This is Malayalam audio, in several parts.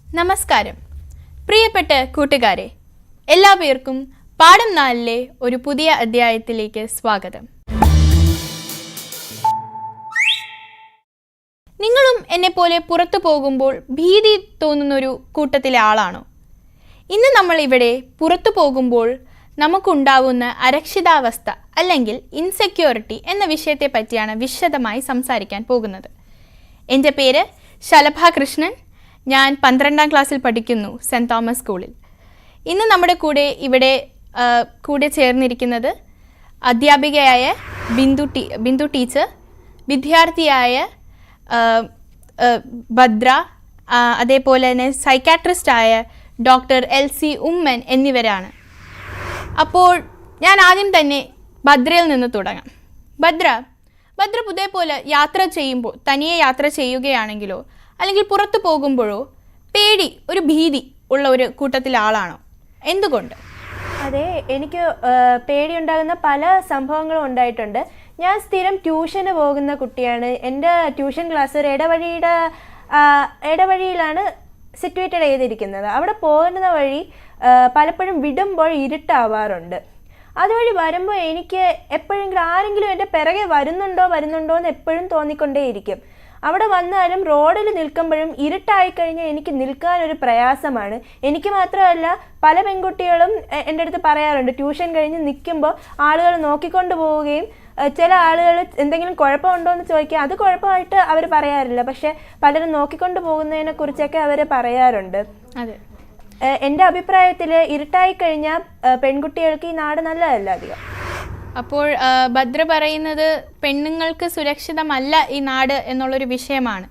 നമസ്കാരം പ്രിയപ്പെട്ട കൂട്ടുകാരെ, എല്ലാവർക്കും പാഠം 4-ലെ ഒരു പുതിയ അധ്യായത്തിലേക്ക് സ്വാഗതം. നിങ്ങളും എന്നെപ്പോലെ പുറത്തു പോകുമ്പോൾ ഭീതി തോന്നുന്നൊരു കൂട്ടത്തിലെ ആളാണോ? ഇന്ന് നമ്മൾ ഇവിടെ പുറത്തു പോകുമ്പോൾ നമുക്കുണ്ടാവുന്ന അരക്ഷിതാവസ്ഥ അല്ലെങ്കിൽ ഇൻസെക്യൂരിറ്റി എന്ന വിഷയത്തെ പറ്റിയാണ് വിശദമായി സംസാരിക്കാൻ പോകുന്നത്. എൻ്റെ പേര് ശലഭ കൃഷ്ണൻ. ഞാൻ 12ാം ക്ലാസ്സിൽ പഠിക്കുന്നു സെൻറ് തോമസ് സ്കൂളിൽ. ഇന്ന് നമ്മുടെ കൂടെ ചേർന്നിരിക്കുന്നത് അധ്യാപികയായ ബിന്ദു ടീച്ചർ, വിദ്യാർത്ഥിയായ ഭദ്ര, അതേപോലെ തന്നെ സൈക്കാട്രിസ്റ്റായ ഡോക്ടർ LC ഉമ്മൻ എന്നിവരാണ്. അപ്പോൾ ഞാൻ ആദ്യം തന്നെ ഭദ്രയിൽ നിന്ന് തുടങ്ങാം. ഭദ്ര പുതിയപോലെ യാത്ര ചെയ്യുമ്പോൾ, തനിയെ യാത്ര ചെയ്യുകയാണെങ്കിലോ അല്ലെങ്കിൽ പുറത്തു പോകുമ്പോഴോ ഒരു ഭീതി ഉള്ള ഒരു കൂട്ടത്തിലെ ആളാണോ? എന്തുകൊണ്ട്? അതെ, എനിക്ക് പേടിയുണ്ടാകുന്ന പല സംഭവങ്ങളും ഉണ്ടായിട്ടുണ്ട്. ഞാൻ സ്ഥിരം ട്യൂഷന് പോകുന്ന കുട്ടിയാണ്. എൻ്റെ ട്യൂഷൻ ക്ലാസ് ഒരു ഇടവഴിയിലാണ് സിറ്റുവേറ്റഡ് ചെയ്തിരിക്കുന്നത്. അവിടെ പോകുന്ന വഴി പലപ്പോഴും വിടുമ്പോൾ ഇരുട്ടാവാറുണ്ട്. അതുവഴി വരുമ്പോൾ എനിക്ക് എപ്പോഴെങ്കിലും ആരെങ്കിലും എൻ്റെ പിറകെ വരുന്നുണ്ടോ എന്ന് എപ്പോഴും തോന്നിക്കൊണ്ടേയിരിക്കും. അവിടെ വന്നാലും റോഡിൽ നിൽക്കുമ്പോഴും ഇരുട്ടായിക്കഴിഞ്ഞാൽ എനിക്ക് നിൽക്കാനൊരു പ്രയാസമാണ്. എനിക്ക് മാത്രമല്ല, പല പെൺകുട്ടികളും എൻ്റെ അടുത്ത് പറയാറുണ്ട്, ട്യൂഷൻ കഴിഞ്ഞ് നിൽക്കുമ്പോൾ ആളുകൾ നോക്കിക്കൊണ്ട് പോവുകയും ചില ആളുകൾ എന്തെങ്കിലും കുഴപ്പമുണ്ടോ എന്ന് ചോദിക്കുക. അത് കുഴപ്പമായിട്ട് അവർ പറയാറില്ല, പക്ഷെ പലരും നോക്കിക്കൊണ്ട് പോകുന്നതിനെ കുറിച്ചൊക്കെ അവർ പറയാറുണ്ട്. അതെ, എൻ്റെ അഭിപ്രായത്തിൽ ഇരുട്ടായിക്കഴിഞ്ഞാൽ പെൺകുട്ടികൾക്ക് ഈ നാട് നല്ലതല്ല അധികം. അപ്പോൾ ഭദ്ര പറയുന്നത് പെണ്ണുങ്ങൾക്ക് സുരക്ഷിതമല്ല ഈ നാട് എന്നുള്ളൊരു വിഷയമാണ്.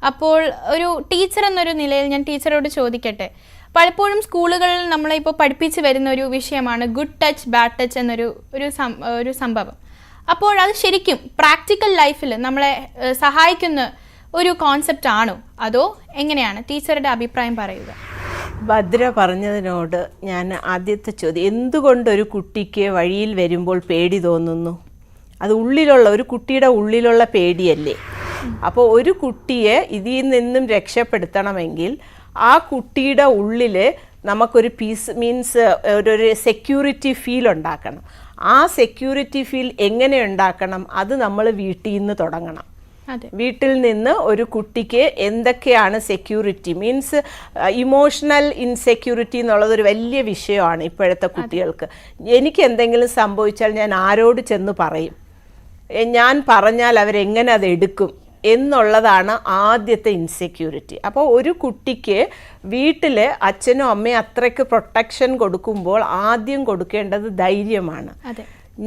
അപ്പോൾ ഒരു ടീച്ചർ എന്നൊരു നിലയിൽ ഞാൻ ടീച്ചറോട് ചോദിക്കട്ടെ, പലപ്പോഴും സ്കൂളുകളിൽ നമ്മളെ ഇപ്പോൾ പഠിപ്പിച്ച് വരുന്ന ഒരു വിഷയമാണ് ഗുഡ് ടച്ച് ബാഡ് ടച്ച് എന്നൊരു സംഭവം. അപ്പോൾ അത് ശരിക്കും പ്രാക്ടിക്കൽ ലൈഫിൽ നമ്മളെ സഹായിക്കുന്ന ഒരു കോൺസെപ്റ്റ് ആണോ, അതോ എങ്ങനെയാണ്? ടീച്ചറുടെ അഭിപ്രായം പറയുക. ഭദ്ര പറഞ്ഞതിനോട് ഞാൻ ആദ്യത്തെ ചോദ്യം, എന്തുകൊണ്ടൊരു കുട്ടിക്ക് വഴിയിൽ വരുമ്പോൾ പേടി തോന്നുന്നു? അത് ഒരു കുട്ടിയുടെ ഉള്ളിലുള്ള പേടിയല്ലേ? അപ്പോൾ ഒരു കുട്ടിയെ ഇതിൽ നിന്നും രക്ഷപ്പെടുത്തണമെങ്കിൽ ആ കുട്ടിയുടെ ഉള്ളിൽ നമുക്കൊരു മീൻസ് ഒരു സെക്യൂരിറ്റി ഫീൽ ഉണ്ടാക്കണം. ആ സെക്യൂരിറ്റി ഫീൽ എങ്ങനെ ഉണ്ടാക്കണം? അത് നമ്മൾ വീട്ടിൽ നിന്ന് തുടങ്ങണം. വീട്ടിൽ നിന്ന് ഒരു കുട്ടിക്ക് എന്തൊക്കെയാണ് സെക്യൂരിറ്റി, മീൻസ് ഇമോഷണൽ ഇൻസെക്യൂരിറ്റി എന്നുള്ളതൊരു വലിയ വിഷയമാണ് ഇപ്പോഴത്തെ കുട്ടികൾക്ക്. എനിക്ക് എന്തെങ്കിലും സംഭവിച്ചാൽ ഞാൻ ആരോട് ചെന്ന് പറയും, ഞാൻ പറഞ്ഞാൽ അവരെങ്ങനെ അത് എടുക്കും എന്നുള്ളതാണ് ആദ്യത്തെ ഇൻസെക്യൂരിറ്റി. അപ്പോൾ ഒരു കുട്ടിക്ക് വീട്ടിൽ അച്ഛനും അമ്മയും അത്രയ്ക്ക് പ്രൊട്ടക്ഷൻ കൊടുക്കുമ്പോൾ ആദ്യം കൊടുക്കേണ്ടത് ധൈര്യമാണ്.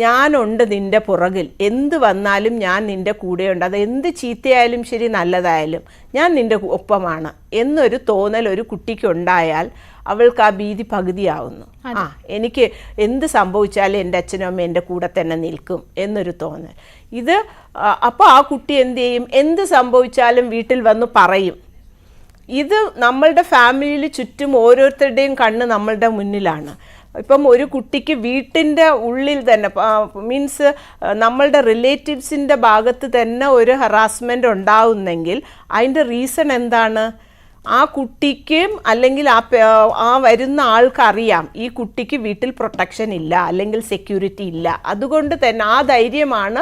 ഞാനുണ്ട് നിൻ്റെ പുറകിൽ, എന്ത് വന്നാലും ഞാൻ നിൻ്റെ കൂടെയുണ്ട്, അത് എന്ത് ചീത്തയായാലും ശരി നല്ലതായാലും ഞാൻ നിൻ്റെ ഒപ്പമാണ് എന്നൊരു തോന്നൽ ഒരു കുട്ടിക്കുണ്ടായാൽ അവൾക്ക് ആ ഭീതി പകുതിയാവുന്നു. എനിക്ക് എന്ത് സംഭവിച്ചാലും എൻ്റെ അച്ഛനും അമ്മയും എൻ്റെ കൂടെ തന്നെ നിൽക്കും എന്നൊരു തോന്നൽ. അപ്പോൾ ആ കുട്ടി എന്ത് ചെയ്യും? എന്ത് സംഭവിച്ചാലും വീട്ടിൽ വന്ന് പറയും. ഇത് നമ്മളുടെ ഫാമിലിയിൽ ചുറ്റും ഓരോരുത്തരുടെയും കണ്ണ് നമ്മളുടെ മുന്നിലാണ്. ഇപ്പം ഒരു കുട്ടിക്ക് വീട്ടിൻ്റെ ഉള്ളിൽ തന്നെ മീൻസ് നമ്മളുടെ റിലേറ്റീവ്സിൻ്റെ ഭാഗത്ത് തന്നെ ഒരു ഹറാസ്മെൻ്റ് ഉണ്ടാവുന്നെങ്കിൽ അതിൻ്റെ റീസൺ എന്താണ്? ആ കുട്ടിക്കും അല്ലെങ്കിൽ ആ വരുന്ന ആൾക്കറിയാം ഈ കുട്ടിക്ക് വീട്ടിൽ പ്രൊട്ടക്ഷൻ ഇല്ല അല്ലെങ്കിൽ സെക്യൂരിറ്റി ഇല്ല. അതുകൊണ്ട് തന്നെ ആ ധൈര്യമാണ്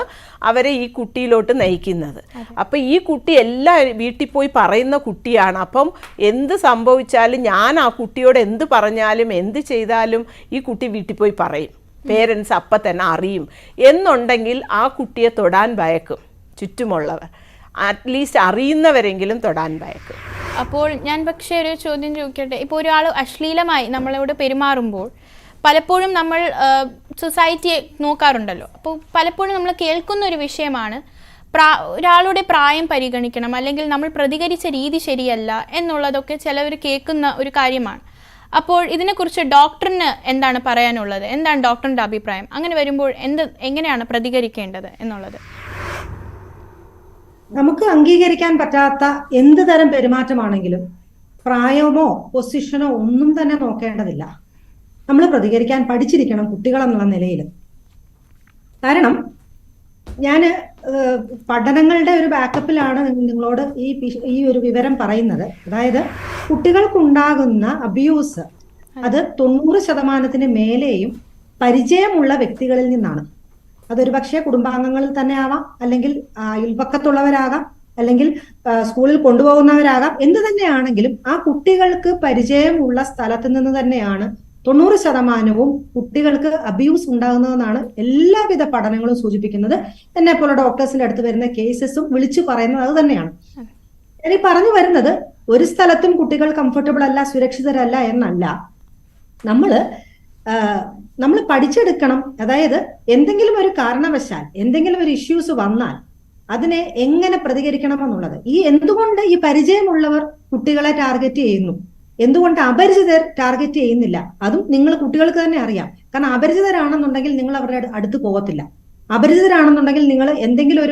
അവരെ ഈ കുട്ടിയിലോട്ട് നയിക്കുന്നത്. അപ്പം ഈ കുട്ടി എല്ലാ വീട്ടിൽ പോയി പറയുന്ന കുട്ടിയാണ്. അപ്പം എന്ത് സംഭവിച്ചാലും ഞാൻ ആ കുട്ടിയോട് എന്ത് പറഞ്ഞാലും എന്ത് ചെയ്താലും ഈ കുട്ടി വീട്ടിൽ പോയി പറയും. പേരൻസ് അപ്പം തന്നെ അറിയും എന്നുണ്ടെങ്കിൽ ആ കുട്ടിയെ തൊടാൻ ഭയക്കും ചുറ്റുമുള്ളവർ. അറ്റ്ലീസ്റ്റ് അറിയുന്നവരെങ്കിലും തൊടാൻ ഭയക്കും. അപ്പോൾ ഞാൻ പക്ഷേ ഒരു ചോദ്യം ചോദിക്കട്ടെ. ഇപ്പോൾ ഒരാൾ അശ്ലീലമായി നമ്മളോട് പെരുമാറുമ്പോൾ പലപ്പോഴും നമ്മൾ സൊസൈറ്റിയെ നോക്കാറുണ്ടല്ലോ. അപ്പോൾ പലപ്പോഴും നമ്മൾ കേൾക്കുന്ന ഒരു വിഷയമാണ് ഒരാളുടെ പ്രായം പരിഗണിക്കണം, അല്ലെങ്കിൽ നമ്മൾ പ്രതികരിച്ച രീതി ശരിയല്ല എന്നുള്ളതൊക്കെ ചിലവർ കേൾക്കുന്ന ഒരു കാര്യമാണ്. അപ്പോൾ ഇതിനെക്കുറിച്ച് ഡോക്ടറിന് എന്താണ് പറയാനുള്ളത്? എന്താണ് ഡോക്ടറിൻ്റെ അഭിപ്രായം? അങ്ങനെ വരുമ്പോൾ എങ്ങനെയാണ് പ്രതികരിക്കേണ്ടത് എന്നുള്ളത്? നമുക്ക് അംഗീകരിക്കാൻ പറ്റാത്ത എന്ത് തരം പെരുമാറ്റമാണെങ്കിലും പ്രായമോ പൊസിഷനോ ഒന്നും തന്നെ നോക്കേണ്ടതില്ല. നമ്മൾ പ്രതികരിക്കാൻ പഠിച്ചിരിക്കണം കുട്ടികളെന്നുള്ള നിലയിൽ. കാരണം ഞാൻ പഠനങ്ങളുടെ ഒരു ബാക്കപ്പിലാണ് നിങ്ങളോട് ഈ ഒരു വിവരം പറയുന്നത്. അതായത് കുട്ടികൾക്കുണ്ടാകുന്ന അബ്യൂസ് അത് 90% മേലെയും പരിചയമുള്ള വ്യക്തികളിൽ നിന്നാണ്. അതൊരു പക്ഷേ കുടുംബാംഗങ്ങളിൽ തന്നെ ആവാം, അല്ലെങ്കിൽ അയൽപക്കത്തുള്ളവരാകാം, അല്ലെങ്കിൽ സ്കൂളിൽ കൊണ്ടുപോകുന്നവരാകാം. എന്ത് തന്നെയാണെങ്കിലും ആ കുട്ടികൾക്ക് പരിചയമുള്ള സ്ഥലത്ത് നിന്ന് തന്നെയാണ് 90% കുട്ടികൾക്ക് അബ്യൂസ് ഉണ്ടാകുന്നതെന്നാണ് എല്ലാവിധ പഠനങ്ങളും സൂചിപ്പിക്കുന്നത്. എന്നെ പോലെ ഡോക്ടേഴ്സിന്റെ അടുത്ത് വരുന്ന കേസസും വിളിച്ചു പറയുന്നത് അത് തന്നെയാണ്. ഞാൻ ഈ പറഞ്ഞു വരുന്നത് ഒരു സ്ഥലത്തും കുട്ടികൾ കംഫർട്ടബിൾ അല്ല, സുരക്ഷിതരല്ല എന്നല്ല. നമ്മൾ പഠിച്ചെടുക്കണം. അതായത് എന്തെങ്കിലും ഒരു കാരണവശാൽ എന്തെങ്കിലും ഒരു ഇഷ്യൂസ് വന്നാൽ അതിനെ എങ്ങനെ പ്രതികരിക്കണമെന്നുള്ളത്. എന്തുകൊണ്ട് ഈ പരിചയമുള്ളവർ കുട്ടികളെ ടാർഗറ്റ് ചെയ്യുന്നു, എന്തുകൊണ്ട് അപരിചിതർ ടാർഗറ്റ് ചെയ്യുന്നില്ല, അതും നിങ്ങൾ കുട്ടികൾക്ക് തന്നെ അറിയാം. കാരണം അപരിചിതരാണെന്നുണ്ടെങ്കിൽ നിങ്ങൾ അവരുടെ അടുത്ത് പോകത്തില്ല. അപരിചിതരാണെന്നുണ്ടെങ്കിൽ നിങ്ങൾ എന്തെങ്കിലും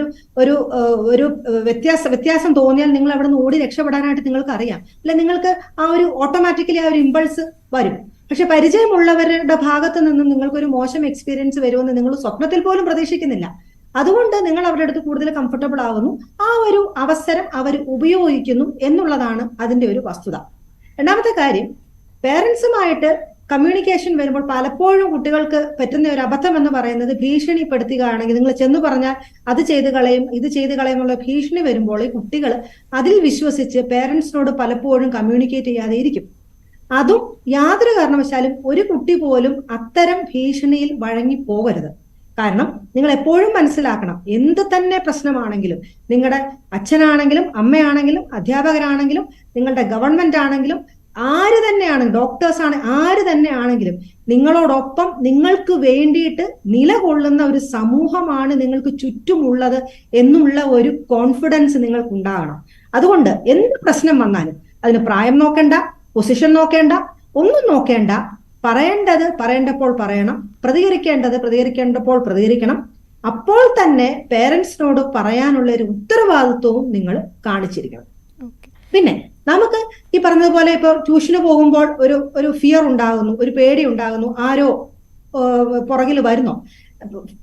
ഒരു വ്യത്യാസം തോന്നിയാൽ നിങ്ങൾ അവിടെ നിന്ന് ഓടി രക്ഷപ്പെടാനായിട്ട് നിങ്ങൾക്ക് അറിയാം. അല്ലെ, നിങ്ങൾക്ക് ആ ഒരു ഓട്ടോമാറ്റിക്കലി ആ ഒരു ഇമ്പൾസ് വരും. പക്ഷെ പരിചയമുള്ളവരുടെ ഭാഗത്ത് നിന്നും നിങ്ങൾക്കൊരു മോശം എക്സ്പീരിയൻസ് വരുമെന്ന് നിങ്ങൾ സ്വപ്നത്തിൽ പോലും പ്രതീക്ഷിക്കുന്നില്ല. അതുകൊണ്ട് നിങ്ങൾ അവരുടെ അടുത്ത് കൂടുതൽ കംഫർട്ടബിൾ ആകുന്നു. ആ ഒരു അവസരം അവർ ഉപയോഗിക്കുന്നു എന്നുള്ളതാണ് അതിന്റെ ഒരു വസ്തുത. രണ്ടാമത്തെ കാര്യം, പേരൻസുമായിട്ട് കമ്മ്യൂണിക്കേഷൻ വരുമ്പോൾ പലപ്പോഴും കുട്ടികൾക്ക് പറ്റുന്ന ഒരു അബദ്ധം എന്ന് പറയുന്നത് ഭീഷണിപ്പെടുത്തുകയാണെങ്കിൽ, നിങ്ങൾ ചെന്ന് പറഞ്ഞാൽ അത് ചെയ്ത് കളയും, ഇത് ചെയ്ത് കളയും എന്നുള്ള ഭീഷണി വരുമ്പോൾ ഈ കുട്ടികൾ അതിൽ വിശ്വസിച്ച് പേരൻസിനോട് പലപ്പോഴും കമ്മ്യൂണിക്കേറ്റ് ചെയ്യാതെ ഇരിക്കും. അതും യാതൊരു കാരണവശാലും ഒരു കുട്ടി പോലും അത്തരം ഭീഷണിയിൽ വഴങ്ങി പോകരുത്. കാരണം നിങ്ങൾ എപ്പോഴും മനസ്സിലാക്കണം, എന്ത് തന്നെ പ്രശ്നമാണെങ്കിലും, നിങ്ങളുടെ അച്ഛനാണെങ്കിലും അമ്മയാണെങ്കിലും അധ്യാപകരാണെങ്കിലും നിങ്ങളുടെ ഗവൺമെന്റ് ആണെങ്കിലും ആര് തന്നെയാണ്, ഡോക്ടേഴ്സ് ആണ്, ആര് തന്നെ ആണെങ്കിലും നിങ്ങളോടൊപ്പം നിങ്ങൾക്ക് വേണ്ടിയിട്ട് നിലകൊള്ളുന്ന ഒരു സമൂഹമാണ് നിങ്ങൾക്ക് ചുറ്റുമുള്ളത് എന്നുള്ള ഒരു കോൺഫിഡൻസ് നിങ്ങൾക്ക് ഉണ്ടാകണം. അതുകൊണ്ട് എന്ത് പ്രശ്നം വന്നാലും അതിന് പ്രായം നോക്കണ്ട, പൊസിഷൻ നോക്കേണ്ട, ഒന്നും നോക്കേണ്ട. പറയേണ്ടത് പറയേണ്ടപ്പോൾ പറയണം, പ്രതികരിക്കേണ്ടപ്പോൾ പ്രതികരിക്കണം. അപ്പോൾ തന്നെ പേരൻസിനോട് പറയാനുള്ള ഒരു ഉത്തരവാദിത്വവും നിങ്ങൾ കാണിച്ചിരിക്കണം. പിന്നെ നമുക്ക് ഈ പറഞ്ഞതുപോലെ ഇപ്പൊ ട്യൂഷന് പോകുമ്പോൾ ഒരു ഫിയർ ഉണ്ടാകുന്നു, ഒരു പേടി ഉണ്ടാകുന്നു, ആരോ പുറകിൽ വരുന്നോ.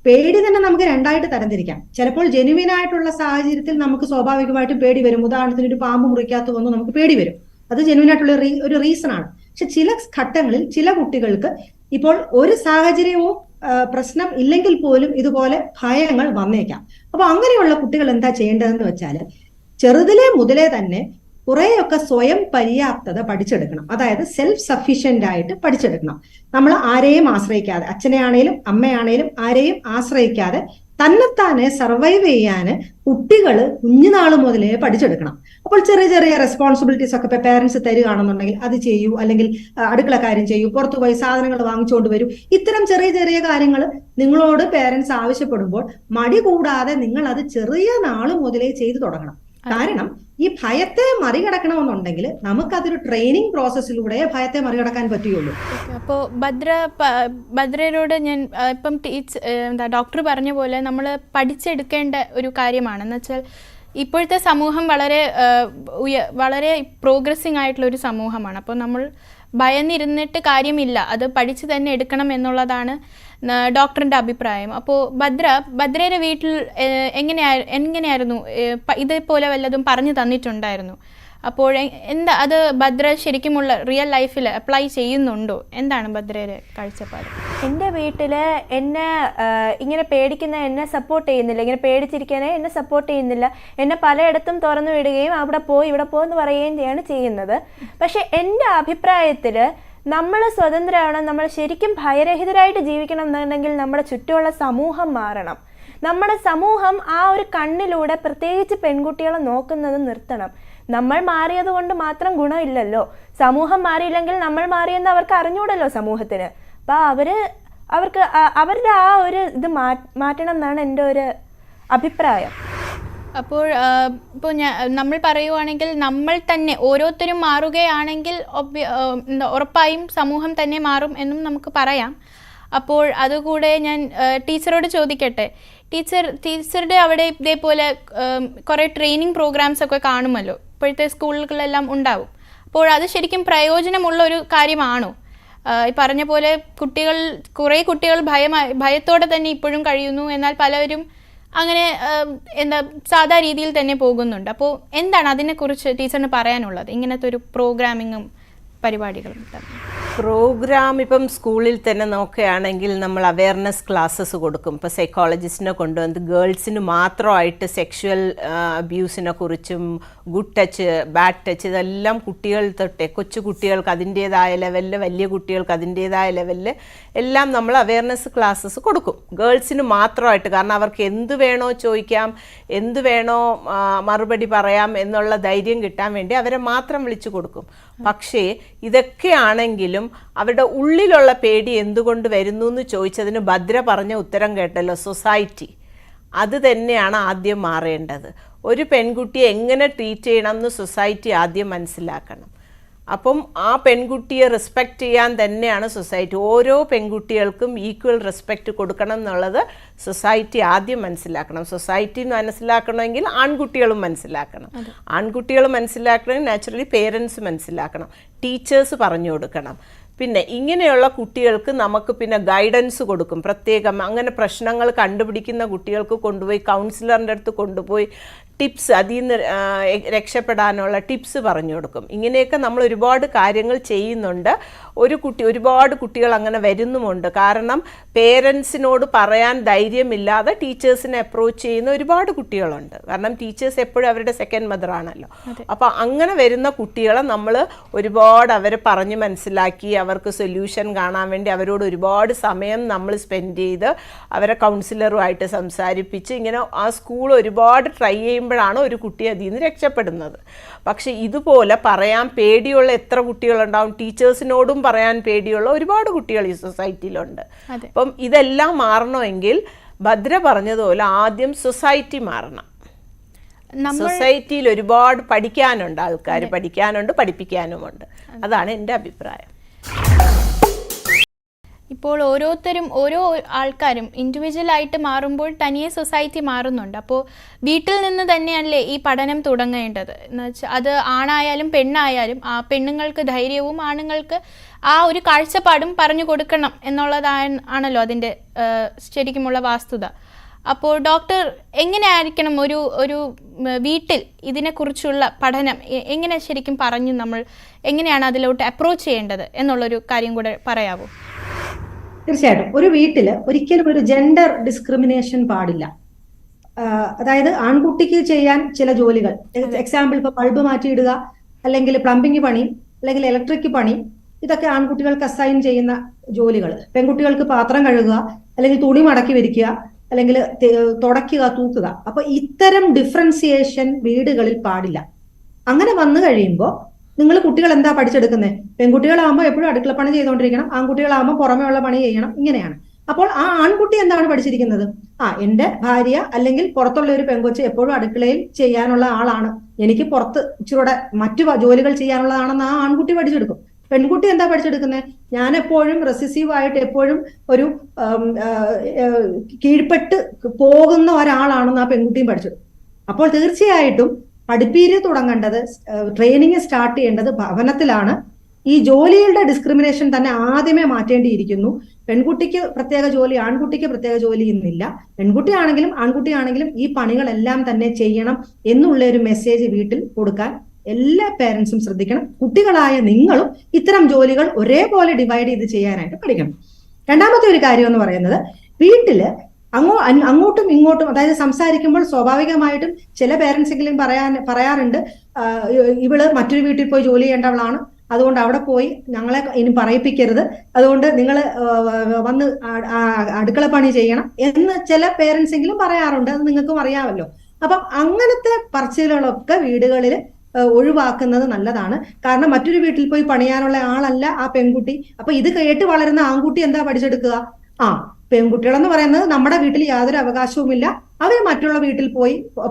പേടി തന്നെ നമുക്ക് രണ്ടായിട്ട് തരംതിരിക്കാം. ചിലപ്പോൾ ജെനുവിൻ ആയിട്ടുള്ള സാഹചര്യത്തിൽ നമുക്ക് സ്വാഭാവികമായിട്ടും പേടി വരും. ഉദാഹരണത്തിന് ഒരു പാമ്പ് മുറിക്കാത്ത വന്നു നമുക്ക് പേടി വരും, അത് ജെനുവിൻ ആയിട്ടുള്ള ഒരു റീസൺ ആണ്. പക്ഷെ ചില ഘട്ടങ്ങളിൽ ചില കുട്ടികൾക്ക് ഇപ്പോൾ ഒരു സാഹചര്യവും പ്രശ്നം ഇല്ലെങ്കിൽ പോലും ഇതുപോലെ ഭയങ്ങൾ വന്നേക്കാം. അപ്പൊ അങ്ങനെയുള്ള കുട്ടികൾ എന്താ ചെയ്യേണ്ടതെന്ന് വെച്ചാൽ, ചെറുതിലെ മുതലേ തന്നെ കുറേയൊക്കെ സ്വയം പര്യാപ്തത പഠിച്ചെടുക്കണം. അതായത് സെൽഫ് സഫീഷ്യന്റ് ആയിട്ട് പഠിച്ചെടുക്കണം. നമ്മൾ ആരെയും ആശ്രയിക്കാതെ, അച്ഛനെ ആണേലും അമ്മയാണേലും ആരെയും ആശ്രയിക്കാതെ തന്നെത്താനെ സർവൈവ് ചെയ്യാന് കുട്ടികൾ കുഞ്ഞുനാള് മുതലേ പഠിച്ചെടുക്കണം. അപ്പോൾ ചെറിയ ചെറിയ റെസ്പോൺസിബിലിറ്റീസ് ഒക്കെ ഇപ്പൊ പേരൻസ് തരികയാണെന്നുണ്ടെങ്കിൽ അത് ചെയ്യൂ, അല്ലെങ്കിൽ അടുക്കള കാര്യം ചെയ്യൂ, പുറത്തു പോയി സാധനങ്ങൾ വാങ്ങിച്ചുകൊണ്ട് വരൂ. ഇത്തരം ചെറിയ ചെറിയ കാര്യങ്ങൾ നിങ്ങളോട് പേരൻസ് ആവശ്യപ്പെടുമ്പോൾ മടി കൂടാതെ നിങ്ങൾ അത് ചെറിയ നാള് മുതലേ ചെയ്തു തുടങ്ങണം. കാരണം ഈ ഭയത്തെ മറികടക്കണമെന്നുണ്ടെങ്കിൽ നമുക്കതൊരു ട്രെയിനിങ് പ്രോസസ്സിലൂടെ ഭയത്തെ മറികടക്കാൻ പറ്റുകയുള്ളൂ. അപ്പോൾ ഭദ്രയോട് ഞാൻ ഇപ്പം ഡോക്ടർ പറഞ്ഞ പോലെ നമ്മൾ പഠിച്ചെടുക്കേണ്ട ഒരു കാര്യമാണ്. എന്ന് വെച്ചാൽ ഇപ്പോഴത്തെ സമൂഹം വളരെ പ്രോഗ്രസിങ് ആയിട്ടുള്ള ഒരു സമൂഹമാണ്. അപ്പോൾ നമ്മൾ ഭയന്നിരുന്നിട്ട് കാര്യമില്ല, അത് പഠിച്ചു തന്നെ എടുക്കണം എന്നുള്ളതാണ് ഡോക്ടറിൻ്റെ അഭിപ്രായം. അപ്പോൾ ഭദ്രയുടെ വീട്ടിൽ എങ്ങനെയായിരുന്നു ഇതേപോലെ വല്ലതും പറഞ്ഞു തന്നിട്ടുണ്ടായിരുന്നു? അപ്പോൾ എന്താ അത് ഭദ്ര ശരിക്കുമുള്ള റിയൽ ലൈഫിൽ അപ്ലൈ ചെയ്യുന്നുണ്ടോ? എന്താണ് ഭദ്രയുടെ കാഴ്ചപ്പാട്? എൻ്റെ വീട്ടിൽ എന്നെ ഇങ്ങനെ പേടിക്കുന്ന എന്നെ സപ്പോർട്ട് ചെയ്യുന്നില്ല, ഇങ്ങനെ പേടിച്ചിരിക്കാനേ എന്നെ സപ്പോർട്ട് ചെയ്യുന്നില്ല. എന്നെ പലയിടത്തും തുറന്നു വിടുകയും അവിടെ പോയി ഇവിടെ പോയെന്ന് പറയുകയും ചെയ്യുന്നത്. പക്ഷെ എൻ്റെ അഭിപ്രായത്തിൽ നമ്മൾ സ്വതന്ത്രരാവണം, നമ്മൾ ശരിക്കും ഭയരഹിതരായിട്ട് ജീവിക്കണം എന്നുണ്ടെങ്കിൽ നമ്മുടെ ചുറ്റുമുള്ള സമൂഹം മാറണം. നമ്മുടെ സമൂഹം ആ ഒരു കണ്ണിലൂടെ പ്രത്യേകിച്ച് പെൺകുട്ടികളെ നോക്കുന്നത് നിർത്തണം. നമ്മൾ മാറിയത് കൊണ്ട് മാത്രം ഗുണമില്ലല്ലോ, സമൂഹം മാറിയില്ലെങ്കിൽ നമ്മൾ മാറിയെന്ന് അവർക്ക് അറിഞ്ഞൂടല്ലോ സമൂഹത്തിന്. അപ്പം അവർക്ക് അവരുടെ ആ ഒരു ഇത് മാറ്റണം എന്നാണ് എൻ്റെ ഒരു അഭിപ്രായം. അപ്പോൾ നമ്മൾ പറയുവാണെങ്കിൽ നമ്മൾ തന്നെ ഓരോരുത്തരും മാറുകയാണെങ്കിൽ ഉറപ്പായും സമൂഹം തന്നെ മാറും എന്നും നമുക്ക് പറയാം. അപ്പോൾ അതുകൂടെ ഞാൻ ടീച്ചറോട് ചോദിക്കട്ടെ, ടീച്ചറുടെ അവിടെ ഇതേപോലെ കുറേ ട്രെയിനിങ് പ്രോഗ്രാംസ് ഒക്കെ കാണുമല്ലോ, ഇപ്പോഴത്തെ സ്കൂളുകളെല്ലാം ഉണ്ടാവും. അപ്പോൾ അത് ശരിക്കും പ്രയോജനമുള്ള ഒരു കാര്യമാണോ? ഈ പറഞ്ഞ പോലെ കുറേ കുട്ടികൾ ഭയത്തോടെ തന്നെ ഇപ്പോഴും കഴിയുന്നു, എന്നാൽ പലരും അങ്ങനെ എന്താ സാധാ രീതിയിൽ തന്നെ പോകുന്നുണ്ട്. അപ്പോൾ എന്താണ് അതിനെക്കുറിച്ച് ടീച്ചറിന് പറയാനുള്ളത്, ഇങ്ങനത്തെ ഒരു പ്രോഗ്രാമിങ്ങും പരിപാടികളും? പ്രോഗ്രാം ഇപ്പം സ്കൂളിൽ തന്നെ നോക്കുകയാണെങ്കിൽ നമ്മൾ അവയർനെസ് ക്ലാസ്സസ് കൊടുക്കും. ഇപ്പോൾ സൈക്കോളജിസ്റ്റിനെ കൊണ്ടുവന്ന് ഗേൾസിന് മാത്രമായിട്ട് സെക്ഷുവൽ അബ്യൂസിനെ കുറിച്ചും ഗുഡ് ടച്ച്, ബാഡ് ടച്ച്, ഇതെല്ലാം കുട്ടികൾ തൊട്ടേ, കൊച്ചു കുട്ടികൾക്ക് അതിൻ്റേതായ ലെവലിൽ, വലിയ കുട്ടികൾക്ക് അതിൻ്റേതായ ലെവലിൽ എല്ലാം നമ്മൾ അവയർനെസ് ക്ലാസ്സസ് കൊടുക്കും ഗേൾസിന് മാത്രമായിട്ട്. കാരണം അവർക്ക് എന്ത് വേണോ ചോദിക്കാം, എന്ത് വേണോ മറുപടി പറയാം എന്നുള്ള ധൈര്യം കിട്ടാൻ വേണ്ടി അവരെ മാത്രം വിളിച്ചു കൊടുക്കും. പക്ഷേ ഇതൊക്കെയാണെങ്കിലും അവരുടെ ഉള്ളിലുള്ള പേടി എന്തുകൊണ്ട് വരുന്നു എന്ന് ചോദിച്ചതിന് ഭദ്ര പറഞ്ഞ ഉത്തരം കേട്ടല്ലോ, സൊസൈറ്റി. അത് തന്നെയാണ് ആദ്യം മാറേണ്ടത്. ഒരു പെൺകുട്ടിയെ എങ്ങനെ ട്രീറ്റ് ചെയ്യണം എന്ന് സൊസൈറ്റി ആദ്യം മനസ്സിലാക്കണം. അപ്പം ആ പെൺകുട്ടിയെ റെസ്പെക്റ്റ് ചെയ്യാൻ തന്നെയാണ് സൊസൈറ്റി. ഓരോ പെൺകുട്ടികൾക്കും ഈക്വൽ റെസ്പെക്റ്റ് കൊടുക്കണം എന്നുള്ളത് സൊസൈറ്റി ആദ്യം മനസ്സിലാക്കണം. സൊസൈറ്റി മനസ്സിലാക്കണമെങ്കിൽ ആൺകുട്ടികളും മനസ്സിലാക്കണം. ആൺകുട്ടികൾ മനസ്സിലാക്കണമെങ്കിൽ നാച്ചുറലി പേരൻസ് മനസ്സിലാക്കണം, ടീച്ചേഴ്സ് പറഞ്ഞു കൊടുക്കണം. പിന്നെ ഇങ്ങനെയുള്ള കുട്ടികൾക്ക് നമുക്ക് പിന്നെ ഗൈഡൻസ് കൊടുക്കും പ്രത്യേകം. അങ്ങനെ പ്രശ്നങ്ങൾ കണ്ടുപിടിക്കുന്ന കുട്ടികൾക്ക് കൊണ്ടുപോയി കൗൺസിലറിൻ്റെ അടുത്ത് കൊണ്ടുപോയി ടിപ്സ്, അതിൽ നിന്ന് രക്ഷപ്പെടാനുള്ള ടിപ്സ് പറഞ്ഞു കൊടുക്കും. ഇങ്ങനെയൊക്കെ നമ്മൾ ഒരുപാട് കാര്യങ്ങൾ ചെയ്യുന്നുണ്ട്. ഒരുപാട് കുട്ടികൾ അങ്ങനെ വരുന്നുമുണ്ട്. കാരണം പേരൻസിനോട് പറയാൻ ധൈര്യമില്ലാതെ ടീച്ചേഴ്സിനെ അപ്രോച്ച് ചെയ്യുന്ന ഒരുപാട് കുട്ടികളുണ്ട്. കാരണം ടീച്ചേഴ്സ് എപ്പോഴും അവരുടെ സെക്കൻഡ് മദർ ആണല്ലോ. അപ്പോൾ അങ്ങനെ വരുന്ന കുട്ടികളെ നമ്മൾ ഒരുപാട് അവരെ പറഞ്ഞ് മനസ്സിലാക്കി അവർക്ക് സൊല്യൂഷൻ കാണാൻ വേണ്ടി അവരോട് ഒരുപാട് സമയം നമ്മൾ സ്പെൻഡ് ചെയ്ത് അവരെ കൗൺസിലറുമായിട്ട് സംസാരിപ്പിച്ച് ഇങ്ങനെ ആ സ്കൂൾ ഒരുപാട് ട്രൈ ചെയ്യുമ്പോഴാണ് ഒരു കുട്ടി അതിൽ നിന്ന് രക്ഷപ്പെടുന്നത്. പക്ഷെ ഇതുപോലെ പറയാൻ പേടിയുള്ള എത്ര കുട്ടികളുണ്ടാവും? ടീച്ചേഴ്സിനോടും പറയാൻ പേടിയുള്ള ഒരുപാട് കുട്ടികൾ ഈ സൊസൈറ്റിയിലുണ്ട്. അപ്പം ഇതെല്ലാം മാറണമെങ്കിൽ ഭദ്ര പറഞ്ഞതുപോലെ ആദ്യം സൊസൈറ്റി മാറണം. സൊസൈറ്റിയിൽ ഒരുപാട് പഠിക്കാനുണ്ട്, ആൾക്കാർ പഠിക്കാനുണ്ട്, പഠിപ്പിക്കാനുമുണ്ട്. അതാണ് എൻ്റെ അഭിപ്രായം. ഇപ്പോൾ ഓരോരുത്തരും ഓരോ ആൾക്കാരും ഇൻഡിവിജ്വലായിട്ട് മാറുമ്പോൾ തനിയെ സൊസൈറ്റി മാറുന്നുണ്ട്. അപ്പോൾ വീട്ടിൽ നിന്ന് തന്നെയല്ലേ ഈ പഠനം തുടങ്ങേണ്ടത് എന്ന് വെച്ചാൽ അത് ആണായാലും പെണ്ണായാലും ആ പെണ്ണുങ്ങൾക്ക് ധൈര്യവും ആണുങ്ങൾക്ക് ആ ഒരു കാഴ്ചപ്പാടും പറഞ്ഞു കൊടുക്കണം എന്നുള്ളതാണല്ലോ അതിൻ്റെ ശരിക്കുമുള്ള വാസ്തുത. അപ്പോൾ ഡോക്ടർ എങ്ങനെയായിരിക്കണം ഒരു വീട്ടിൽ ഇതിനെക്കുറിച്ചുള്ള പഠനം എങ്ങനെ ശരിക്കും പറഞ്ഞു നമ്മൾ എങ്ങനെയാണ് അതിലോട്ട് അപ്രോച്ച് ചെയ്യേണ്ടത് എന്നുള്ളൊരു കാര്യം കൂടെ പറയാമോ? തീർച്ചയായിട്ടും. ഒരു വീട്ടിൽ ഒരിക്കലും ഒരു ജെൻഡർ ഡിസ്ക്രിമിനേഷൻ പാടില്ല. അതായത് ആൺകുട്ടിക്ക് ചെയ്യാൻ ചില ജോലികൾ, എക്സാമ്പിൾ ഇപ്പൊ ബൾബ് മാറ്റിയിടുക, അല്ലെങ്കിൽ പ്ലംബിംഗ് പണി, അല്ലെങ്കിൽ ഇലക്ട്രിക് പണി, ഇതൊക്കെ ആൺകുട്ടികൾക്ക് അസൈൻ ചെയ്യുന്ന ജോലികൾ. പെൺകുട്ടികൾക്ക് പാത്രം കഴുകുക, അല്ലെങ്കിൽ തുണി മടക്കി വിരിക്കുക, അല്ലെങ്കിൽ തുടയ്ക്കുക, തൂക്കുക. അപ്പൊ ഇത്തരം ഡിഫറൻസിയേഷൻ വീടുകളിൽ പാടില്ല. അങ്ങനെ വന്നു കഴിയുമ്പോൾ നിങ്ങൾ കുട്ടികൾ എന്താ പഠിച്ചെടുക്കുന്നത്? പെൺകുട്ടികളാകുമ്പോൾ എപ്പോഴും അടുക്കളപ്പണി ചെയ്തുകൊണ്ടിരിക്കണം, ആൺകുട്ടികളാകുമ്പോൾ പുറമേ ഉള്ള പണി ചെയ്യണം, ഇങ്ങനെയാണ്. അപ്പോൾ ആ ആൺകുട്ടി എന്താണ് പഠിച്ചിരിക്കുന്നത്? എന്റെ ഭാര്യ അല്ലെങ്കിൽ പുറത്തുള്ള ഒരു പെൺകൊച്ച് എപ്പോഴും അടുക്കളയിൽ ചെയ്യാനുള്ള ആളാണ്, എനിക്ക് പുറത്ത് ഇച്ചിരൂടെ മറ്റു ജോലികൾ ചെയ്യാനുള്ളതാണെന്ന് ആ ആൺകുട്ടി പഠിച്ചെടുക്കും. പെൺകുട്ടി എന്താ പഠിച്ചെടുക്കുന്നത്? ഞാൻ എപ്പോഴും റെസിസീവായിട്ട് എപ്പോഴും ഒരു കീഴ്പ്പെട്ട് പോകുന്ന ഒരാളാണെന്ന് ആ പെൺകുട്ടിയും പഠിച്ചെടുക്കും. അപ്പോൾ തീർച്ചയായിട്ടും പഠിപ്പീര് തുടങ്ങേണ്ടത്, ട്രെയിനിങ് സ്റ്റാർട്ട് ചെയ്യേണ്ടത് ഭവനത്തിലാണ്. ഈ ജോലികളുടെ ഡിസ്ക്രിമിനേഷൻ തന്നെ ആദ്യമേ മാറ്റേണ്ടിയിരിക്കുന്നു. പെൺകുട്ടിക്ക് പ്രത്യേക ജോലി, ആൺകുട്ടിക്ക് പ്രത്യേക ജോലി എന്നില്ല. പെൺകുട്ടിയാണെങ്കിലും ആൺകുട്ടിയാണെങ്കിലും ഈ പണികളെല്ലാം തന്നെ ചെയ്യണം എന്നുള്ള ഒരു മെസ്സേജ് വീട്ടിൽ കൊടുക്കാൻ എല്ലാ പേരൻസും ശ്രദ്ധിക്കണം. കുട്ടികളായ നിങ്ങളും ഇത്തരം ജോലികൾ ഒരേപോലെ ഡിവൈഡ് ചെയ്ത് ചെയ്യാനായിട്ട് പഠിക്കണം. രണ്ടാമത്തെ ഒരു കാര്യം എന്ന് പറയുന്നത്, വീട്ടില് അങ്ങോട്ടും ഇങ്ങോട്ടും, അതായത് സംസാരിക്കുമ്പോൾ സ്വാഭാവികമായിട്ടും ചില പേരൻസ് എങ്കിലും പറയാറുണ്ട്, ഇവള് മറ്റൊരു വീട്ടിൽ പോയി ജോലി ചെയ്യേണ്ടവളാണ്, അതുകൊണ്ട് അവിടെ പോയി ഞങ്ങളെ ഇനി പറയിപ്പിക്കരുത്, അതുകൊണ്ട് നിങ്ങൾ വന്ന് അടുക്കള പണി ചെയ്യണം എന്ന് ചില പേരൻസ് എങ്കിലും പറയാറുണ്ട്. അത് നിങ്ങൾക്കും അറിയാമല്ലോ. അപ്പം അങ്ങനത്തെ പറച്ചിലുകളൊക്കെ വീടുകളിൽ ഒഴിവാക്കുന്നത് നല്ലതാണ്. കാരണം മറ്റൊരു വീട്ടിൽ പോയി പണിയാനുള്ള ആളല്ല ആ പെൺകുട്ടി. അപ്പൊ ഇത് കേട്ട് വളരുന്ന ആൺകുട്ടി എന്താ പഠിച്ചെടുക്കുക? പെൺകുട്ടികളെന്ന് പറയുന്നത് നമ്മുടെ വീട്ടിൽ യാതൊരു അവകാശവുമില്ല, അവർ മറ്റുള്ള വീട്ടിൽ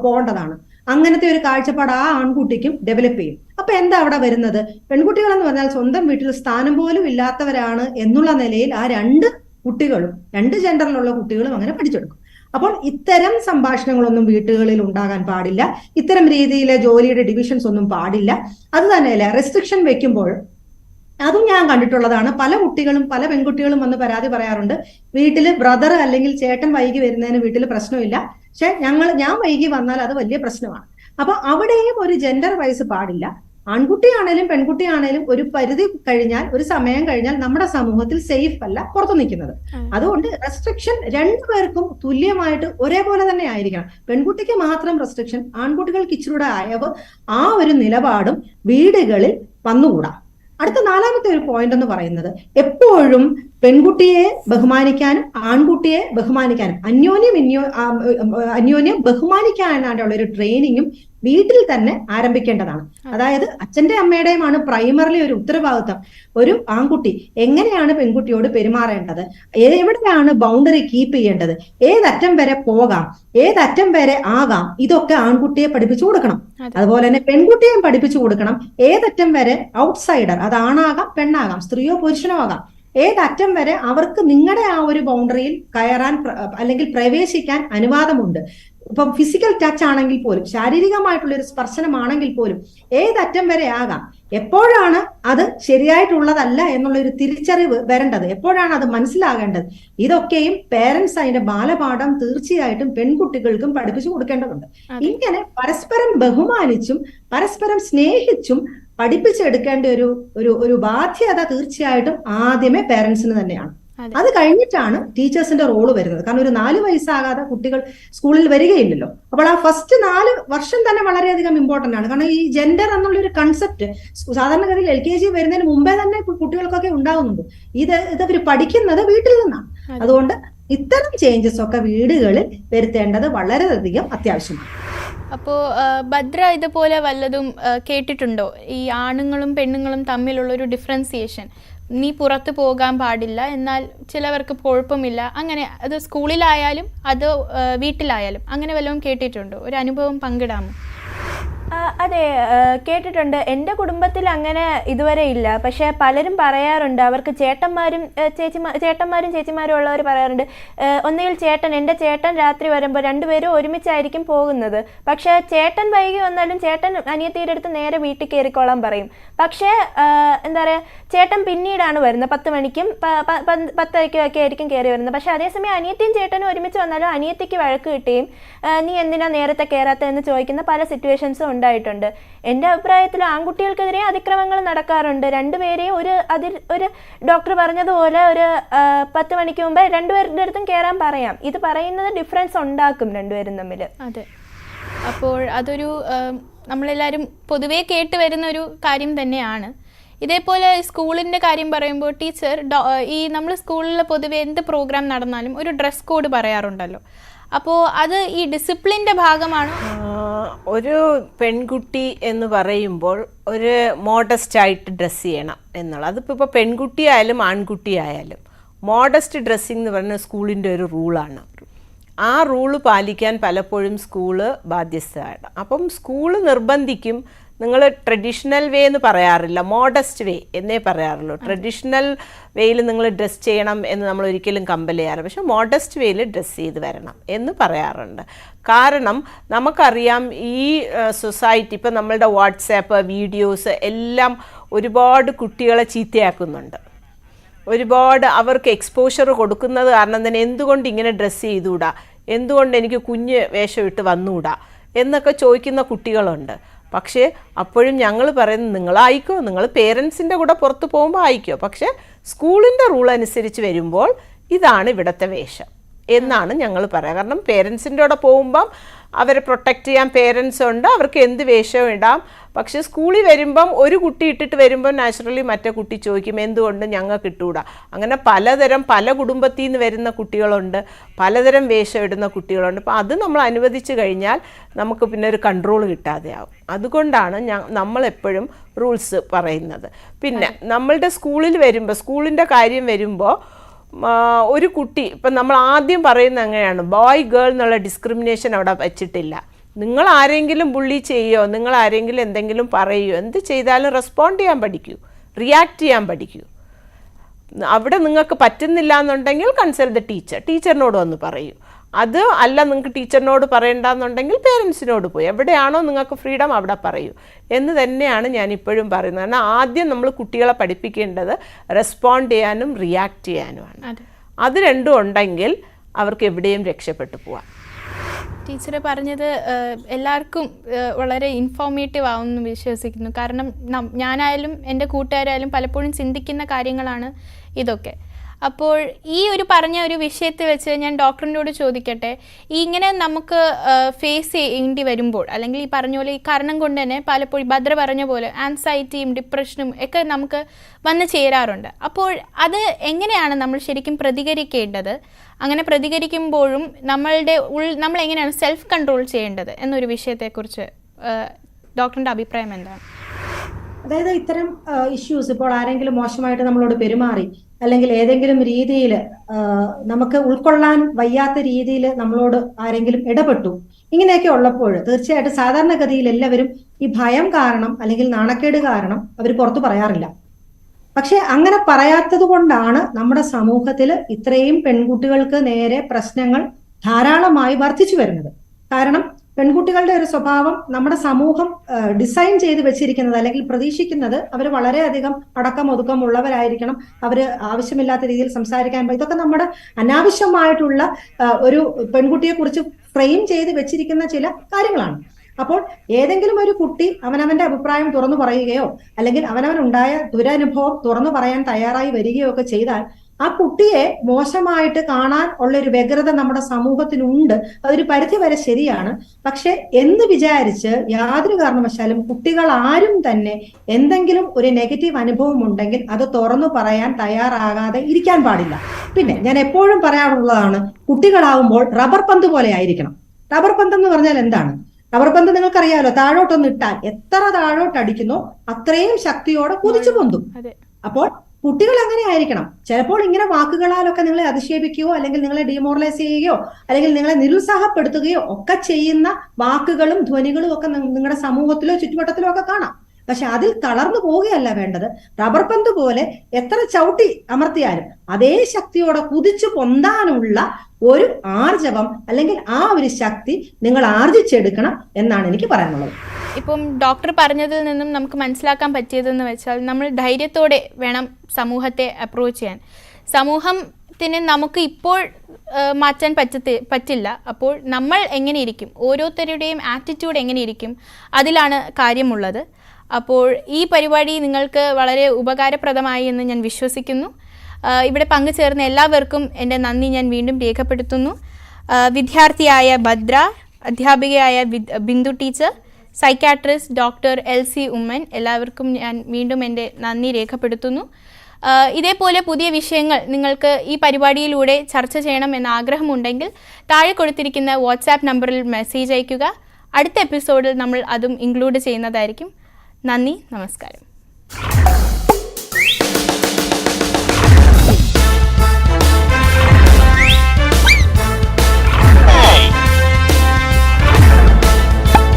പോകേണ്ടതാണ്. അങ്ങനത്തെ ഒരു കാഴ്ചപ്പാട് ആ ആൺകുട്ടിക്കും ഡെവലപ്പ് ചെയ്യും. അപ്പൊ എന്താ അവിടെ വരുന്നത്? പെൺകുട്ടികൾ എന്ന് പറഞ്ഞാൽ സ്വന്തം വീട്ടിൽ സ്ഥാനം പോലും ഇല്ലാത്തവരാണ് എന്നുള്ള നിലയിൽ ആ രണ്ട് കുട്ടികളും, രണ്ട് ജെൻഡറിലുള്ള കുട്ടികളും അങ്ങനെ പഠിച്ചെടുക്കും. അപ്പോൾ ഇത്തരം സംഭാഷണങ്ങളൊന്നും വീട്ടുകളിൽ ഉണ്ടാകാൻ പാടില്ല. ഇത്തരം രീതിയിലെ ജോലിയുടെ ഡിവിഷൻസ് ഒന്നും പാടില്ല. അത് തന്നെയല്ല, റെസ്ട്രിക്ഷൻ വെക്കുമ്പോൾ അതും ഞാൻ കണ്ടിട്ടുള്ളതാണ്. പല കുട്ടികളും പല പെൺകുട്ടികളും വന്ന് പരാതി പറയാറുണ്ട്, വീട്ടിൽ ബ്രദർ അല്ലെങ്കിൽ ചേട്ടൻ വൈകി വരുന്നതിന് വീട്ടിൽ പ്രശ്നമില്ല, പക്ഷെ ഞാൻ വൈകി വന്നാൽ അത് വലിയ പ്രശ്നമാണ്. അപ്പൊ അവിടെയും ഒരു ജെൻഡർ വൈസ് പാടില്ല. ആൺകുട്ടിയാണേലും പെൺകുട്ടിയാണേലും ഒരു പരിധി കഴിഞ്ഞാൽ, ഒരു സമയം കഴിഞ്ഞാൽ നമ്മുടെ സമൂഹത്തിൽ സേഫ് അല്ല പുറത്തു നിൽക്കുന്നത്. അതുകൊണ്ട് റെസ്ട്രിക്ഷൻ രണ്ടുപേർക്കും തുല്യമായിട്ട് ഒരേപോലെ തന്നെ ആയിരിക്കണം. പെൺകുട്ടിക്ക് മാത്രം റെസ്ട്രിക്ഷൻ, ആൺകുട്ടികൾക്ക് ഇച്ചിരൂടെ അയവ്, ആ ഒരു നിലപാടും വീടുകളിൽ വന്നുകൂടാ. അടുത്ത 4ാമത്തെ ഒരു പോയിന്റ് എന്ന് പറയുന്നത്, എപ്പോഴും പെൺകുട്ടിയെ ബഹുമാനിക്കാനും ആൺകുട്ടിയെ ബഹുമാനിക്കാനും അന്യോന്യം ബഹുമാനിക്കാനായിട്ടുള്ള ഒരു ട്രെയിനിങ്ങും വീട്ടിൽ തന്നെ ആരംഭിക്കേണ്ടതാണ്. അതായത് അച്ഛന്റെ അമ്മയുടെയുമാണ് പ്രൈമറിലി ഒരു ഉത്തരവാദിത്വം. ഒരു ആൺകുട്ടി എങ്ങനെയാണ് പെൺകുട്ടിയോട് പെരുമാറേണ്ടത്, എവിടെയാണ് ബൗണ്ടറി കീപ്പ് ചെയ്യേണ്ടത്, ഏതറ്റം വരെ പോകാം, ഏതറ്റം വരെ ആകാം, ഇതൊക്കെ ആൺകുട്ടിയെ പഠിപ്പിച്ചു കൊടുക്കണം. അതുപോലെ തന്നെ പെൺകുട്ടിയെയും പഠിപ്പിച്ചു കൊടുക്കണം. ഏതറ്റം വരെ ഔട്ട്സൈഡർ, അത് ആണാകാം പെണ്ണാകാം, സ്ത്രീയോ പുരുഷനോ ആകാം, ഏതറ്റം വരെ അവർക്ക് നിങ്ങളുടെ ആ ഒരു ബൗണ്ടറിയിൽ കയറാൻ അല്ലെങ്കിൽ പ്രവേശിക്കാൻ അനുവാദമുണ്ട്. ഇപ്പം ഫിസിക്കൽ ടച്ച് ആണെങ്കിൽ പോലും, ശാരീരികമായിട്ടുള്ള ഒരു സ്പർശനമാണെങ്കിൽ പോലും ഏതറ്റം വരെ ആകാം. എപ്പോഴാണ് അത് ശരിയായിട്ടുള്ളതല്ല എന്നുള്ള ഒരു തിരിച്ചറിവ് വരേണ്ടത്, എപ്പോഴാണ് അത് മനസ്സിലാകേണ്ടത്, ഇതൊക്കെയും പേരൻസ് അതിന്റെ ബാലപാഠം തീർച്ചയായിട്ടും പെൺകുട്ടികൾക്കും പഠിപ്പിച്ചു കൊടുക്കേണ്ടതുണ്ട്. ഇങ്ങനെ പരസ്പരം ബഹുമാനിച്ചും പരസ്പരം സ്നേഹിച്ചും പഠിപ്പിച്ചെടുക്കേണ്ട ഒരു ബാധ്യത തീർച്ചയായിട്ടും ആദ്യമേ പേരൻസിന് തന്നെയാണ്. അത് കഴിഞ്ഞിട്ടാണ് ടീച്ചേഴ്സിന്റെ റോള് വരുന്നത്. കാരണം ഒരു 4 വയസ്സാകാതെ കുട്ടികൾ സ്കൂളിൽ വരികയില്ലല്ലോ. അപ്പോൾ ആ ഫസ്റ്റ് 4 വർഷം തന്നെ വളരെയധികം ഇമ്പോർട്ടന്റ് ആണ്. കാരണം ഈ ജെൻഡർ എന്നുള്ളൊരു കൺസെപ്റ്റ് സാധാരണഗതിയിൽ LKG വരുന്നതിന് മുമ്പേ തന്നെ കുട്ടികൾക്കൊക്കെ ഉണ്ടാകുന്നുണ്ട്. ഇതവർ പഠിക്കുന്നത് വീട്ടിൽ നിന്നാണ്. അതുകൊണ്ട് ഇത്തരം ചേഞ്ചസ് ഒക്കെ വീടുകളിൽ വരുത്തേണ്ടത് വളരെയധികം അത്യാവശ്യമാണ്. അപ്പോൾ ഭദ്ര ഇതുപോലെ വല്ലതും കേട്ടിട്ടുണ്ടോ, ഈ ആണുങ്ങളും പെണ്ണുങ്ങളും തമ്മിലുള്ള ഒരു ഡിഫറൻസിയേഷൻ? നീ പുറത്ത് പോകാൻ പാടില്ല, എന്നാൽ ചിലവർക്ക് കുഴപ്പമില്ല, അങ്ങനെ അത് സ്കൂളിലായാലും അത് വീട്ടിലായാലും അങ്ങനെ വല്ലതും കേട്ടിട്ടുണ്ടോ? ഒരു അനുഭവം പങ്കിടാമോ? അതെ, കേട്ടിട്ടുണ്ട്. എൻ്റെ കുടുംബത്തിൽ അങ്ങനെ ഇതുവരെ ഇല്ല. പക്ഷേ പലരും പറയാറുണ്ട്, അവർക്ക് ചേട്ടന്മാരും ചേച്ചിമാരും ഉള്ളവർ പറയാറുണ്ട്, ഒന്നുകിൽ എൻ്റെ ചേട്ടൻ രാത്രി വരുമ്പോൾ രണ്ടുപേരും ഒരുമിച്ചായിരിക്കും പോകുന്നത്. പക്ഷേ ചേട്ടൻ വൈകി വന്നാലും ചേട്ടൻ അനിയത്തിയുടെ അടുത്ത് നേരെ വീട്ടിൽ കയറിക്കോളാൻ പറയും. പക്ഷേ എന്താ പറയുക, ചേട്ടൻ പിന്നീടാണ് വരുന്നത്, 10 മണിക്കും 10:00 ഒക്കെ ആയിരിക്കും കയറി വരുന്നത്. പക്ഷേ അതേസമയം അനിയത്തിയും ചേട്ടനും ഒരുമിച്ച് വന്നാലും അനിയത്തിക്ക് വഴക്ക് കിട്ടുകയും നീ എന്തിനാ നേരത്തെ കയറാത്തതെന്ന് ചോദിക്കുന്ന പല സിറ്റുവേഷൻസും ഉണ്ടായിട്ടുണ്ട്. എൻ്റെ അഭിപ്രായത്തിൽ ആൺകുട്ടികൾക്കെതിരെ അതിക്രമങ്ങൾ നടക്കാറുണ്ട്. രണ്ടുപേരെയും ഒരു ഡോക്ടർ പറഞ്ഞതുപോലെ ഒരു 10 മണിക്ക് മുമ്പ് രണ്ടുപേരുടെ അടുത്തും കയറാൻ പറയാം. ഇത് പറയുന്നത് ഡിഫറൻസ് ഉണ്ടാക്കും രണ്ടുപേരും തമ്മിൽ. അതെ, അപ്പോൾ അതൊരു നമ്മളെല്ലാവരും പൊതുവേ കേട്ട് വരുന്ന ഒരു കാര്യം തന്നെയാണ്. ഇതേപോലെ സ്കൂളിൻ്റെ കാര്യം പറയുമ്പോൾ ടീച്ചർ, ഈ നമ്മൾ സ്കൂളിൽ പൊതുവേ എന്ത് പ്രോഗ്രാം നടന്നാലും ഒരു ഡ്രസ് കോഡ് പറയാറുണ്ടല്ലോ. അപ്പോൾ അത് ഈ ഡിസിപ്ലിൻ്റെ ഭാഗമാണ്. ഒരു പെൺകുട്ടി എന്ന് പറയുമ്പോൾ ഒരു മോഡസ്റ്റ് ആയിട്ട് ഡ്രസ്സ് ചെയ്യണം എന്നുള്ളത്. അതിപ്പോൾ പെൺകുട്ടിയായാലും ആൺകുട്ടിയായാലും മോഡസ്റ്റ് ഡ്രസ്സിങ് എന്ന് പറയുന്നത് സ്കൂളിൻ്റെ ഒരു റൂളാണ്. ആ റൂള് പാലിക്കാൻ പലപ്പോഴും സ്കൂള് ബാധ്യസ്ഥമാണ്. അപ്പം സ്കൂള് നിർബന്ധിക്കും. നിങ്ങൾ ട്രഡീഷണൽ വേ എന്ന് പറയാറില്ല, മോഡസ്റ്റ് വേ എന്നേ പറയാറുള്ളൂ. ട്രഡീഷണൽ വേയിൽ നിങ്ങൾ ഡ്രസ്സ് ചെയ്യണം എന്ന് നമ്മൾ ഒരിക്കലും കമ്പൽ ചെയ്യാറില്ല. പക്ഷെ മോഡസ്റ്റ് വേയിൽ ഡ്രസ്സ് ചെയ്ത് വരണം എന്ന് പറയാറുണ്ട്. കാരണം നമുക്കറിയാം, ഈ സൊസൈറ്റി ഇപ്പം നമ്മളുടെ വാട്സാപ്പ് വീഡിയോസ് എല്ലാം ഒരുപാട് കുട്ടികളെ ചീത്തയാക്കുന്നുണ്ട്. ഒരുപാട് അവർക്ക് എക്സ്പോഷർ കൊടുക്കുന്നത് കാരണം തന്നെ എന്തുകൊണ്ട് ഇങ്ങനെ ഡ്രസ്സ് ചെയ്തുകൂടാ, എന്തുകൊണ്ട് എനിക്ക് കുഞ്ഞ് വേഷം ഇട്ട് വന്നുകൂടാ എന്നൊക്കെ ചോദിക്കുന്ന കുട്ടികളുണ്ട്. പക്ഷേ അപ്പോഴും ഞങ്ങൾ പറയുന്നത്, നിങ്ങളായിക്കോ, നിങ്ങൾ പേരൻസിൻ്റെ കൂടെ പുറത്ത് പോകുമ്പോൾ ആയിക്കോ, പക്ഷേ സ്കൂളിൻ്റെ റൂൾ അനുസരിച്ച് വരുമ്പോൾ ഇതാണ് ഇവിടുത്തെ വേഷം എന്നാണ് ഞങ്ങൾ പറയുക. കാരണം പേരൻസിൻ്റെ കൂടെ പോകുമ്പം അവരെ പ്രൊട്ടക്റ്റ് ചെയ്യാൻ പേരൻസ് ഉണ്ട്, അവർക്ക് എന്ത് വേഷവും ഇടാം. പക്ഷേ സ്കൂളിൽ വരുമ്പം ഒരു കുട്ടി ഇട്ടിട്ട് വരുമ്പോൾ നാച്ചുറലി മറ്റേ കുട്ടി ചോദിക്കും എന്തുകൊണ്ട് ഞങ്ങൾക്ക് ഇട്ടുകൂടാ. അങ്ങനെ പല കുടുംബത്തിൽ നിന്ന് വരുന്ന കുട്ടികളുണ്ട്, പലതരം വേഷം ഇടുന്ന കുട്ടികളുണ്ട്. അപ്പോൾ അത് നമ്മൾ അനുവദിച്ചു കഴിഞ്ഞാൽ നമുക്ക് പിന്നെ ഒരു കൺട്രോൾ കിട്ടാതെയാവും. അതുകൊണ്ടാണ് നമ്മളെപ്പോഴും റൂൾസ് പറയുന്നത്. പിന്നെ നമ്മളുടെ സ്കൂളിൽ വരുമ്പോൾ, സ്കൂളിൻ്റെ കാര്യം വരുമ്പോൾ ഒരു കുട്ടി, ഇപ്പം നമ്മൾ ആദ്യം പറയുന്നത് അങ്ങനെയാണ്, ബോയ് ഗേൾ എന്നുള്ള ഡിസ്ക്രിമിനേഷൻ അവിടെ വെച്ചിട്ടില്ല. നിങ്ങൾ ആരെങ്കിലും ബുള്ളി ചെയ്യുകയോ നിങ്ങൾ ആരെങ്കിലും എന്തെങ്കിലും പറയുകയോ എന്ത് ചെയ്താലും റെസ്പോണ്ട് ചെയ്യാൻ പഠിക്കൂ, റിയാക്ട് ചെയ്യാൻ പഠിക്കൂ. അവിടെ നിങ്ങൾക്ക് പറ്റുന്നില്ല എന്നുണ്ടെങ്കിൽ കൺസൾട്ട് ദ ടീച്ചറിനോട് വന്ന് പറയൂ. അത് അല്ല നിങ്ങൾക്ക് ടീച്ചറിനോട് പറയണ്ടെന്നുണ്ടെങ്കിൽ പേരൻസിനോട് പോയി, എവിടെയാണോ നിങ്ങൾക്ക് ഫ്രീഡം അവിടെ പറയൂ എന്ന് തന്നെയാണ് ഞാനിപ്പോഴും പറയുന്നത്. കാരണം ആദ്യം നമ്മൾ കുട്ടികളെ പഠിപ്പിക്കേണ്ടത് റെസ്പോണ്ട് ചെയ്യാനും റിയാക്ട് ചെയ്യാനുമാണ്. അത് രണ്ടും ഉണ്ടെങ്കിൽ അവർക്ക് എവിടെയും രക്ഷപ്പെട്ടു പോവാം. ടീച്ചർ പറഞ്ഞത് എല്ലാവർക്കും വളരെ ഇൻഫോർമേറ്റീവ് ആവുമെന്ന് വിശ്വസിക്കുന്നു. കാരണം ഞാനായാലും എൻ്റെ കൂട്ടുകാരായാലും പലപ്പോഴും ചിന്തിക്കുന്ന കാര്യങ്ങളാണ് ഇതൊക്കെ. അപ്പോൾ ഈ പറഞ്ഞ ഒരു വിഷയത്തിൽ വെച്ച് ഞാൻ ഡോക്ടറിനോട് ചോദിക്കട്ടെ, ഇങ്ങനെ നമുക്ക് ഫേസ് ചെയ്യേണ്ടി വരുമ്പോൾ, അല്ലെങ്കിൽ ഈ പറഞ്ഞ പോലെ ഈ കാരണം കൊണ്ട് തന്നെ പലപ്പോഴും ഭദ്ര പറഞ്ഞ പോലെ ആൻസൈറ്റിയും ഡിപ്രഷനും ഒക്കെ നമുക്ക് വന്ന് ചേരാറുണ്ട്. അപ്പോൾ അത് എങ്ങനെയാണ് നമ്മൾ ശരിക്കും പ്രതികരിക്കേണ്ടത്? അങ്ങനെ പ്രതികരിക്കുമ്പോഴും നമ്മൾ എങ്ങനെയാണ് സെൽഫ് കൺട്രോൾ ചെയ്യേണ്ടത് എന്നൊരു വിഷയത്തെക്കുറിച്ച് ഡോക്ടറിൻ്റെ അഭിപ്രായം എന്താണ്? അതായത് ഇത്തരം ഇഷ്യൂസ്, ഇപ്പോൾ ആരെങ്കിലും മോശമായിട്ട് നമ്മളോട് പെരുമാറി, അല്ലെങ്കിൽ ഏതെങ്കിലും രീതിയിൽ നമുക്ക് ഉൾക്കൊള്ളാൻ വയ്യാത്ത രീതിയിൽ നമ്മളോട് ആരെങ്കിലും ഇടപെട്ടു, ഇങ്ങനെയൊക്കെ ഉള്ളപ്പോൾ തീർച്ചയായിട്ടും സാധാരണഗതിയിൽ എല്ലാവരും ഈ ഭയം കാരണം അല്ലെങ്കിൽ നാണക്കേട് കാരണം അവർ പുറത്തു പറയാറില്ല. പക്ഷെ അങ്ങനെ പറയാത്തത് കൊണ്ടാണ് നമ്മുടെ സമൂഹത്തിൽ ഇത്രയും പെൺകുട്ടികൾക്ക് നേരെ പ്രശ്നങ്ങൾ ധാരാളമായി വർദ്ധിച്ചു വരുന്നത്. കാരണം പെൺകുട്ടികളുടെ ഒരു സ്വഭാവം നമ്മുടെ സമൂഹം ഡിസൈൻ ചെയ്ത് വെച്ചിരിക്കുന്നത്, അല്ലെങ്കിൽ പ്രതീക്ഷിക്കുന്നത് അവർ വളരെയധികം അടക്കം ഒതുക്കം ഉള്ളവരായിരിക്കണം, അവർ ആവശ്യമില്ലാത്ത രീതിയിൽ സംസാരിക്കാൻ, ഇതൊക്കെ നമ്മുടെ അനാവശ്യമായിട്ടുള്ള ഒരു പെൺകുട്ടിയെ കുറിച്ച് ഫ്രെയിം ചെയ്ത് വെച്ചിരിക്കുന്ന ചില കാര്യങ്ങളാണ്. അപ്പോൾ ഏതെങ്കിലും ഒരു കുട്ടി അവനവന്റെ അഭിപ്രായം തുറന്നു പറയുകയോ അല്ലെങ്കിൽ അവനവനുണ്ടായ ദുരനുഭവം തുറന്നു പറയാൻ തയ്യാറായി വരികയോ ഒക്കെ ചെയ്താൽ ആ കുട്ടിയെ മോശമായിട്ട് കാണാൻ ഉള്ളൊരു വ്യഗ്രത നമ്മുടെ സമൂഹത്തിനുണ്ട്. അതൊരു പരിധി വരെ ശരിയാണ്. പക്ഷെ എന്ന് വിചാരിച്ച് യാതൊരു കാരണവശാലും കുട്ടികൾ ആരും തന്നെ എന്തെങ്കിലും ഒരു നെഗറ്റീവ് അനുഭവം ഉണ്ടെങ്കിൽ അത് തുറന്നു പറയാൻ തയ്യാറാകാതെ ഇരിക്കാൻ പാടില്ല. പിന്നെ ഞാൻ എപ്പോഴും പറയാറുള്ളതാണ്, കുട്ടികളാവുമ്പോൾ റബ്ബർ പന്ത് പോലെ ആയിരിക്കണം. റബ്ബർ പന്ത് എന്ന് പറഞ്ഞാൽ എന്താണ്? റബ്ബർ പന്ത് നിങ്ങൾക്കറിയാലോ, താഴോട്ടൊന്ന് ഇട്ടാൽ എത്ര താഴോട്ട് അടിക്കുന്നോ അത്രയും ശക്തിയോടെ കുതിച്ചു പൊന്തും. അപ്പോൾ കുട്ടികൾ അങ്ങനെ ആയിരിക്കണം. ചിലപ്പോൾ ഇങ്ങനെ വാക്കുകളാലൊക്കെ നിങ്ങളെ അധിക്ഷേപിക്കുകയോ അല്ലെങ്കിൽ നിങ്ങളെ ഡിമോറലൈസ് ചെയ്യുകയോ അല്ലെങ്കിൽ നിങ്ങളെ നിരുത്സാഹപ്പെടുത്തുകയോ ഒക്കെ ചെയ്യുന്ന വാക്കുകളും ധ്വനികളും ഒക്കെ നിങ്ങളുടെ സമൂഹത്തിലോ ചുറ്റുവട്ടത്തിലോ ഒക്കെ കാണാം. പക്ഷെ അതിൽ തളർന്നു പോവുകയല്ല വേണ്ടത്. റബ്ബർ പന്ത് പോലെ എത്ര ചവിട്ടി അമർത്തിയാലും അതേ ശക്തിയോടെ കുതിച്ചു പൊന്താനുള്ള ഒരു ആർജവം അല്ലെങ്കിൽ ആ ഒരു ശക്തി നിങ്ങൾ ആർജിച്ചെടുക്കണം എന്നാണ് എനിക്ക് പറയാനുള്ളത്. ഇപ്പം ഡോക്ടർ പറഞ്ഞതിൽ നിന്നും നമുക്ക് മനസ്സിലാക്കാൻ പറ്റിയതെന്ന് വെച്ചാൽ നമ്മൾ ധൈര്യത്തോടെ വേണം സമൂഹത്തെ അപ്രോച്ച് ചെയ്യാൻ. സമൂഹത്തിന് നമുക്ക് ഇപ്പോൾ മാറ്റാൻ പറ്റില്ല. അപ്പോൾ നമ്മൾ എങ്ങനെ ഇരിക്കും, ഓരോരുത്തരുടെയും ആറ്റിറ്റ്യൂഡ് എങ്ങനെ ഇരിക്കും, അതിലാണ് കാര്യമുള്ളത്. അപ്പോൾ ഈ പരിപാടി നിങ്ങൾക്ക് വളരെ ഉപകാരപ്രദമായി എന്ന് ഞാൻ വിശ്വസിക്കുന്നു. ഇവിടെ പങ്കുചേർന്ന എല്ലാവർക്കും എൻ്റെ നന്ദി ഞാൻ വീണ്ടും രേഖപ്പെടുത്തുന്നു. വിദ്യാർത്ഥിയായ ഭദ്ര, അധ്യാപികയായ Bindu teacher, psychiatrist doctor LC Oommen, എല്ലാവർക്കും ഞാൻ വീണ്ടും എൻ്റെ നന്ദി രേഖപ്പെടുത്തുന്നു. ഇതേപോലെ പുതിയ വിഷയങ്ങൾ നിങ്ങൾക്ക് ഈ പരിപാടിയിലൂടെ ചർച്ച ചെയ്യണം എന്ന ആഗ്രഹമുണ്ടെങ്കിൽ താഴെ കൊടുത്തിരിക്കുന്ന വാട്സാപ്പ് നമ്പറിൽ മെസ്സേജ് അയയ്ക്കുക. അടുത്ത എപ്പിസോഡിൽ നമ്മൾ അതും ഇൻക്ലൂഡ് ചെയ്യുന്നതായിരിക്കും. നന്ദി, നമസ്കാരം.